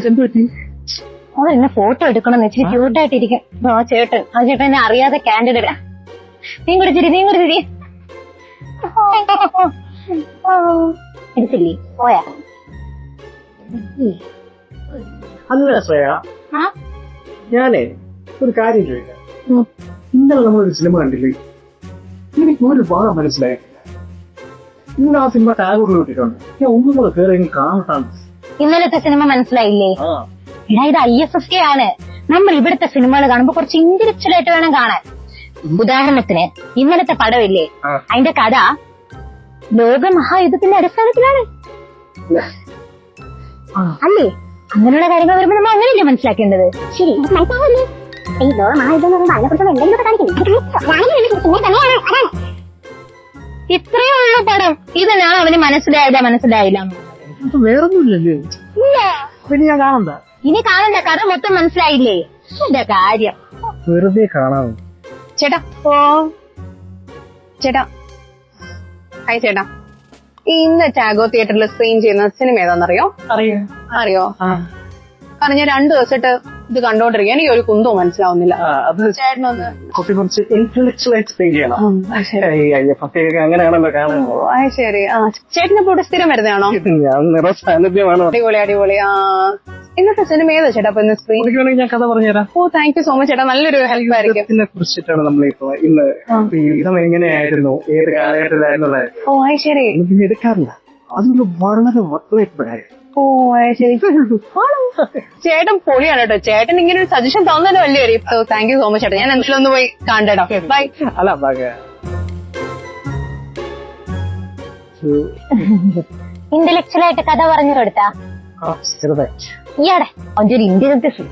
എന്ത് പറ്റി? അതെന്നെ ഫോട്ടോ എടുക്കണം വെച്ചിട്ട് ക്യൂട്ടായിട്ടിരിക്കും. ആ ചേട്ടൻ എന്നെ അറിയാതെ കാൻഡിഡേറ്റ്. നീ കൂടെ ചിരി. എടുത്തില്ലേ? പോയാ അല്ല ശ്രേയ, ഞാനേ ഒരു കാര്യം ചോദിക്കാം. ഇന്നലെ നമ്മളൊരു സിനിമ കണ്ടില്ലേ? എനിക്ക് ഒരു ഭാഗം മനസ്സിലായിട്ടില്ല. ഇന്ന് ആ സിനിമ ടാഗോർ കിട്ടിയിട്ടുണ്ട്. ഞാൻ ഒന്നും കൂടെ കയറി കാണാണ്. ഇന്നലത്തെ സിനിമ മനസ്സിലായില്ലേ? എടാ, ഇത് IFFK ആണ്. നമ്മൾ ഇവിടുത്തെ സിനിമകൾ കാണുമ്പോ കുറച്ച് ഇന്റലക്ച്വൽ ആയിട്ട് വേണം കാണാൻ. ഉദാഹരണത്തിന് ഇന്നലത്തെ പടമില്ലേ, അതിന്റെ കഥ ലോകമഹായുദ്ധത്തിന്റെ അടിസ്ഥാനത്തിലാണ് അല്ലേ? അങ്ങനെയുള്ള കാര്യങ്ങൾ വരുമ്പോ നമ്മൾ അങ്ങനെയല്ലേ മനസ്സിലാക്കേണ്ടത്? ശരി, മനസ്സിലാവല്ലേ? ഈ ലോകമഹായുദ്ധം ഇത്രയേ ഉള്ളൂ പടം. ഇതിനാണ് അവന് മനസ്സിലായില്ല. വേറൊന്നുമില്ലല്ലേ? പിന്നെ ഞാൻ കാണണ്ട. ഇനി കാണണ്ട, കഥ മൊത്തം മനസ്സിലായില്ലേ? എന്റെ കാര്യം വെറുതെ കാണാമോ? ചേട്ടാ ഹായ് ചേട്ടാ, ഇന്ന് ടാഗോ തിയേറ്ററിൽ സ്ക്രീൻ ചെയ്യുന്ന സിനിമ ഏതാണെന്നറിയോ? അറിയോ? കാരണം ഞാൻ 2 ദിവസമായിട്ട് ഇത് കണ്ടോണ്ടിരിക്കുക. എനിക്ക് ഒരു കുന്തവും മനസ്സിലാവുന്നില്ല. ചേട്ടനൊന്ന് കുറച്ച് ഇന്റലക്ച്വൽ ആയിട്ട് സ്പെയിൻ ചെയ്യണം. അങ്ങനെയാണല്ലോ കാണാൻ. ശരി. ചേട്ടനിപ്പോ ഇവിടെ സ്ഥിരം വരുന്നതാണോ? ഞാൻ നിറ സാന്നിധ്യമാണ്. അടിപൊളി. ഇന്നത്തെ സിനിമ ഏതാ ചേട്ടാ ഇന്ന് സ്ക്രീൻ? ഞാൻ കഥ പറഞ്ഞുതരാം. ഓ, താങ്ക് യു സോ മച്ച് ചേട്ടാ, നല്ലൊരു ഹെൽപ്പ് ആയിരിക്കും. ഇതിനെ കുറിച്ചിട്ടാണ് നമ്മളിപ്പോ ഇന്ന് യുദ്ധം എങ്ങനെയായിരുന്നു, ഏത് കാലഘട്ടത്തിലായിരുന്നത്. ഓ ശരി. പിന്നെ എടുക്കാറില്ല. അതൊരു വളരെ വസ്തുവായിട്ടുണ്ടായിരുന്നു. ഓ ശരി. ചേട്ടൻ പൊളിയാണ് കേട്ടോ. ചേട്ടൻ ഇങ്ങനെ ഒരു സജഷൻ തന്നല്ലോ വലിയ കാര്യം. താങ്ക് യു സോ മച്ച് ചേട്ടാ. ഞാൻ എന്തെങ്കിലും ഒന്ന് പോയി കാണണ്ടോ. ബൈ. അല്ല ഇന്റലക്ച്വൽ ആയിട്ട് കഥ പറഞ്ഞു കൊടുത്താ ചെറുതായിട്ട് ഈയാടെ അവന്റെ ഒരു ഇന്റലക്ച്വൽ